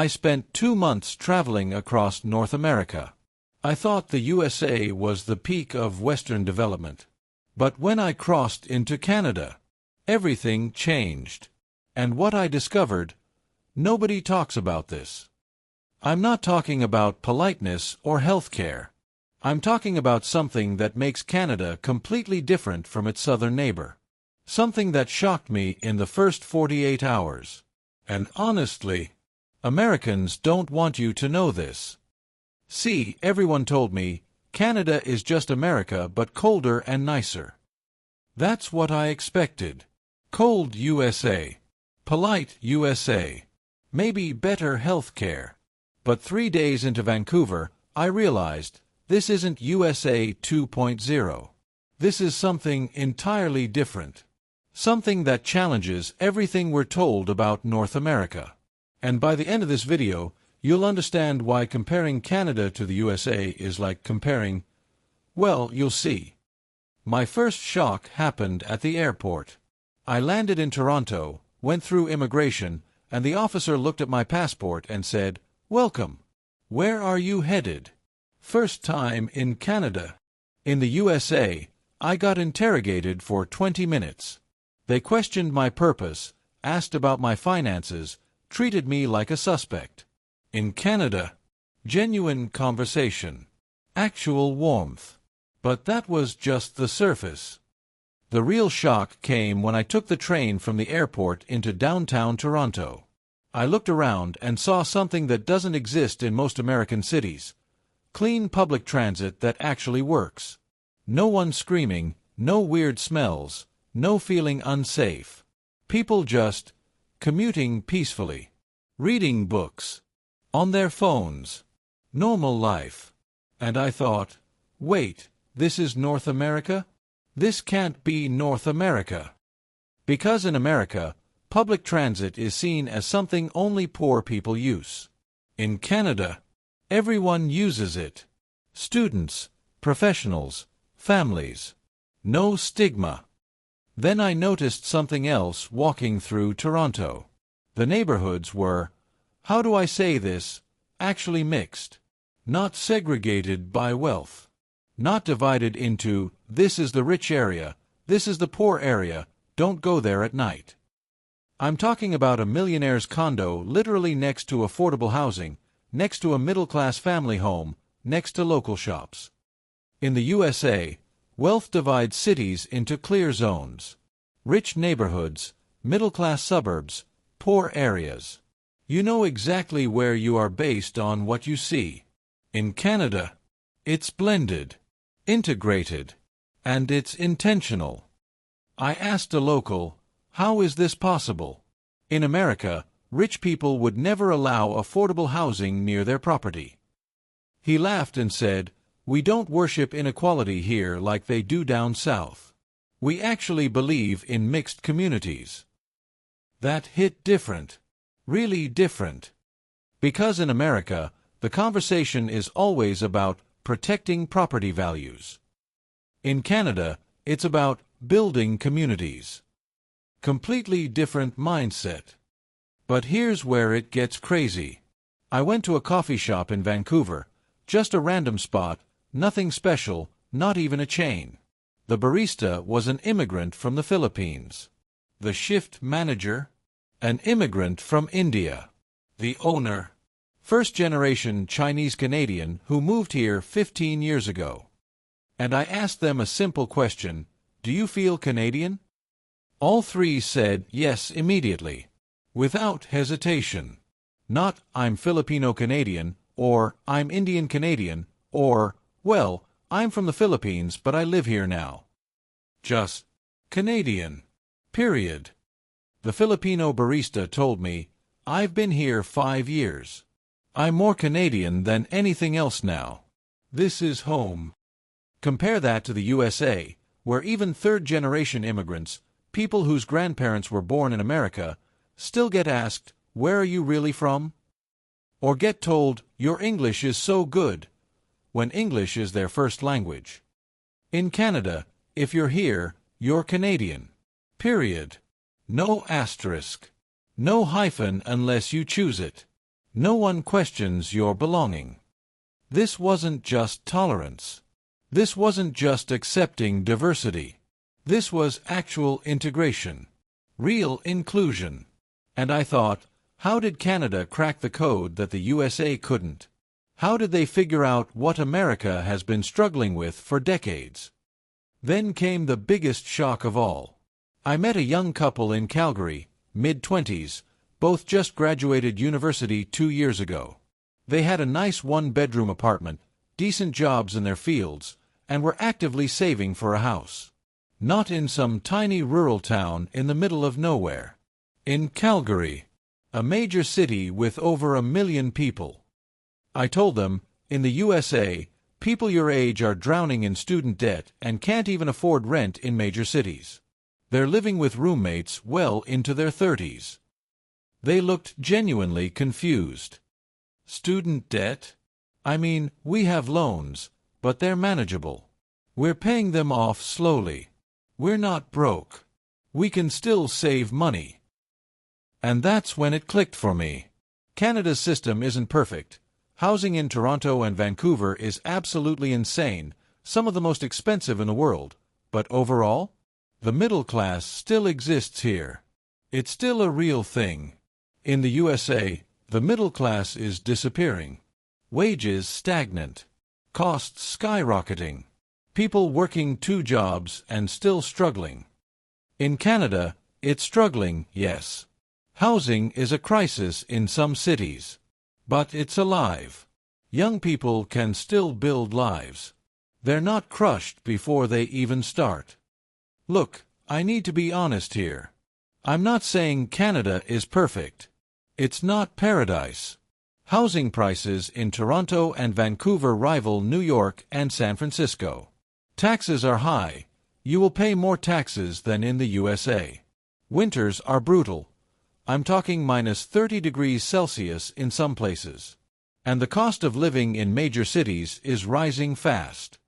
I spent 2 months traveling across North America. I thought the USA was the peak of Western development. But when I crossed into Canada, everything changed. And what I discovered, nobody talks about this. I'm not talking about politeness or healthcare. I'm talking about something that makes Canada completely different from its southern neighbor. Something that shocked me in the first 48 hours. And honestly, Americans don't want you to know this. See, everyone told me, Canada is just America but colder and nicer. That's what I expected. Cold USA. Polite USA. Maybe better health care. But 3 days into Vancouver, I realized this isn't USA 2.0. This is something entirely different. Something that challenges everything we're told about North America. And by the end of this video, you'll understand why comparing Canada to the USA is like comparing, well, you'll see. My first shock happened at the airport. I landed in Toronto, went through immigration, and the officer looked at my passport and said, "Welcome. Where are you headed?" First time in Canada. In the USA, I got interrogated for 20 minutes. They questioned my purpose, asked about my finances, treated me like a suspect. In Canada, genuine conversation, actual warmth. But that was just the surface. The real shock came when I took the train from the airport into downtown Toronto. I looked around and saw something that doesn't exist in most American cities. Clean public transit that actually works. No one screaming, no weird smells, no feeling unsafe. People just commuting peacefully, reading books, on their phones. Normal life. And I thought, wait, this is North America? This can't be North America. Because in America, public transit is seen as something only poor people use. In Canada, everyone uses it. Students, professionals, families. No stigma. Then I noticed something else walking through Toronto. The neighborhoods were, how do I say this, actually mixed. Not segregated by wealth. Not divided into, this is the rich area, this is the poor area, don't go there at night. I'm talking about a millionaire's condo literally next to affordable housing, next to a middle-class family home, next to local shops. In the USA, wealth divides cities into clear zones. Rich neighborhoods, middle-class suburbs, poor areas. You know exactly where you are based on what you see. In Canada, it's blended, integrated, and it's intentional. I asked a local, how is this possible? In America, rich people would never allow affordable housing near their property. He laughed and said, we don't worship inequality here like they do down south. We actually believe in mixed communities. That hit different. Really different. Because in America, the conversation is always about protecting property values. In Canada, it's about building communities. Completely different mindset. But here's where it gets crazy. I went to a coffee shop in Vancouver, just a random spot, nothing special, not even a chain. The barista was an immigrant from the Philippines. The shift manager, an immigrant from India. The owner, first-generation Chinese-Canadian who moved here 15 years ago. And I asked them a simple question, do you feel Canadian? All three said yes immediately, without hesitation. Not, I'm Filipino-Canadian, or I'm Indian-Canadian, or, well, I'm from the Philippines but I live here now. Just, Canadian. Period. The Filipino barista told me, I've been here 5 years. I'm more Canadian than anything else now. This is home. Compare that to the USA, where even third-generation immigrants, people whose grandparents were born in America, still get asked, where are you really from? Or get told, your English is so good, when English is their first language. In Canada, if you're here, you're Canadian. Period. No asterisk. No hyphen unless you choose it. No one questions your belonging. This wasn't just tolerance. This wasn't just accepting diversity. This was actual integration, real inclusion. And I thought, how did Canada crack the code that the USA couldn't? How did they figure out what America has been struggling with for decades? Then came the biggest shock of all. I met a young couple in Calgary, mid-20s, both just graduated university 2 years ago. They had a nice one-bedroom apartment, decent jobs in their fields, and were actively saving for a house. Not in some tiny rural town in the middle of nowhere. In Calgary, a major city with over 1 million people. I told them, in the USA, people your age are drowning in student debt and can't even afford rent in major cities. They're living with roommates well into their 30s. They looked genuinely confused. Student debt? I mean, we have loans, but they're manageable. We're paying them off slowly. We're not broke. We can still save money. And that's when it clicked for me. Canada's system isn't perfect. Housing in Toronto and Vancouver is absolutely insane, some of the most expensive in the world. But overall, the middle class still exists here. It's still a real thing. In the USA, the middle class is disappearing. Wages stagnant. Costs skyrocketing. People working 2 jobs and still struggling. In Canada, it's struggling, yes. Housing is a crisis in some cities. But it's alive. Young people can still build lives. They're not crushed before they even start. Look, I need to be honest here. I'm not saying Canada is perfect. It's not paradise. Housing prices in Toronto and Vancouver rival New York and San Francisco. Taxes are high. You will pay more taxes than in the USA. Winters are brutal. I'm talking minus 30 degrees Celsius in some places. And the cost of living in major cities is rising fast.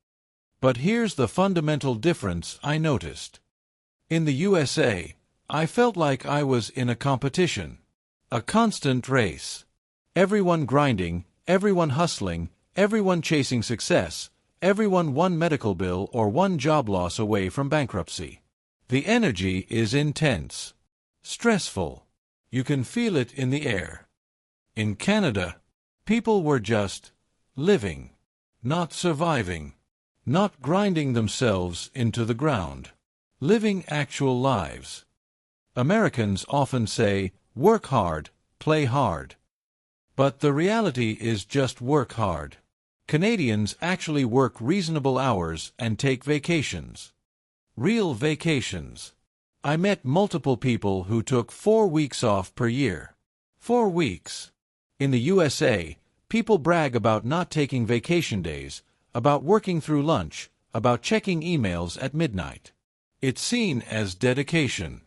But here's the fundamental difference I noticed. In the USA, I felt like I was in a competition. A constant race. Everyone grinding, everyone hustling, everyone chasing success, everyone one medical bill or one job loss away from bankruptcy. The energy is intense. Stressful. You can feel it in the air. In Canada, people were just living, not surviving, not grinding themselves into the ground, living actual lives. Americans often say, work hard, play hard. But the reality is just work hard. Canadians actually work reasonable hours and take vacations. Real vacations. I met multiple people who took 4 weeks off per year. 4 weeks. In the USA, people brag about not taking vacation days, about working through lunch, about checking emails at midnight. It's seen as dedication.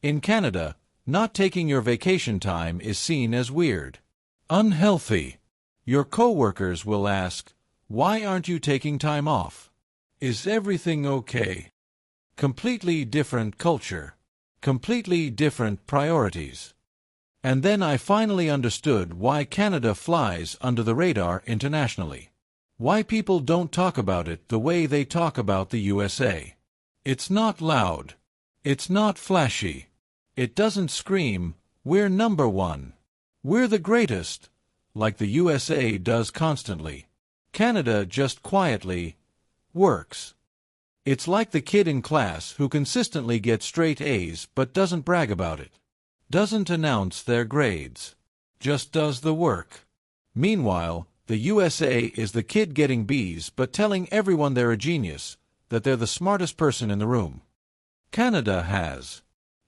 In Canada, not taking your vacation time is seen as weird. Unhealthy. Your coworkers will ask, "Why aren't you taking time off? Is everything okay?" Completely different culture. Completely different priorities. And then I finally understood why Canada flies under the radar internationally. Why people don't talk about it the way they talk about the USA. It's not loud. It's not flashy. It doesn't scream, "We're number one. We're the greatest," like the USA does constantly. Canada just quietly works. It's like the kid in class who consistently gets straight A's but doesn't brag about it. Doesn't announce their grades. Just does the work. Meanwhile, the USA is the kid getting B's but telling everyone they're a genius, that they're the smartest person in the room. Canada has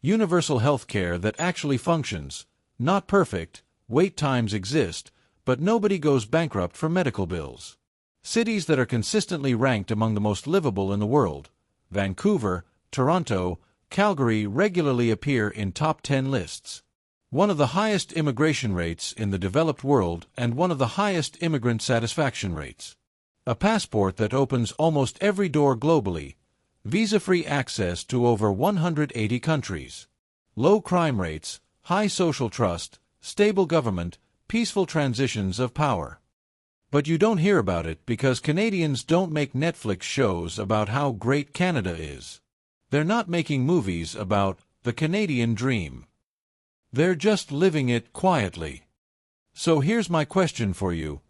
universal health care that actually functions. Not perfect, wait times exist, but nobody goes bankrupt for medical bills. Cities that are consistently ranked among the most livable in the world. Vancouver, Toronto, Calgary regularly appear in top 10 lists. One of the highest immigration rates in the developed world and one of the highest immigrant satisfaction rates. A passport that opens almost every door globally. Visa-free access to over 180 countries. Low crime rates, high social trust, stable government, peaceful transitions of power. But you don't hear about it because Canadians don't make Netflix shows about how great Canada is. They're not making movies about the Canadian dream. They're just living it quietly. So here's my question for you.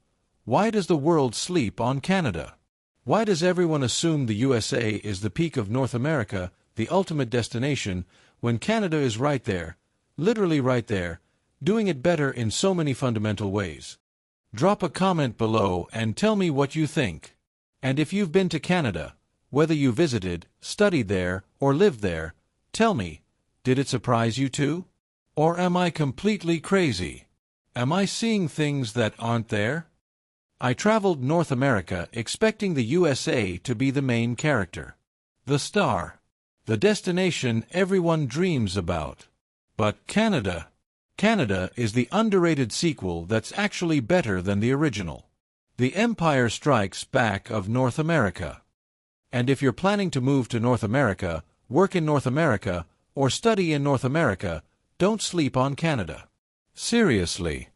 Why does the world sleep on Canada? Why does everyone assume the USA is the peak of North America, the ultimate destination, when Canada is right there, literally right there, doing it better in so many fundamental ways? Drop a comment below and tell me what you think. And if you've been to Canada, whether you visited, studied there, or lived there, tell me, did it surprise you too? Or am I completely crazy? Am I seeing things that aren't there? I traveled North America expecting the USA to be the main character, the star, the destination everyone dreams about. But Canada is the underrated sequel that's actually better than the original. The Empire Strikes Back of North America. And if you're planning to move to North America, work in North America, or study in North America, don't sleep on Canada. Seriously.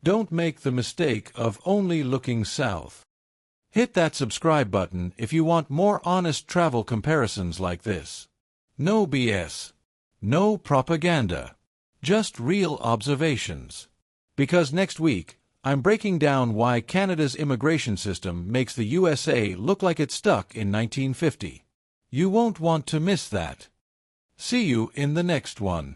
Don't make the mistake of only looking south. Hit that subscribe button if you want more honest travel comparisons like this. No BS. No propaganda. Just real observations. Because next week, I'm breaking down why Canada's immigration system makes the USA look like it's stuck in 1950. You won't want to miss that. See you in the next one.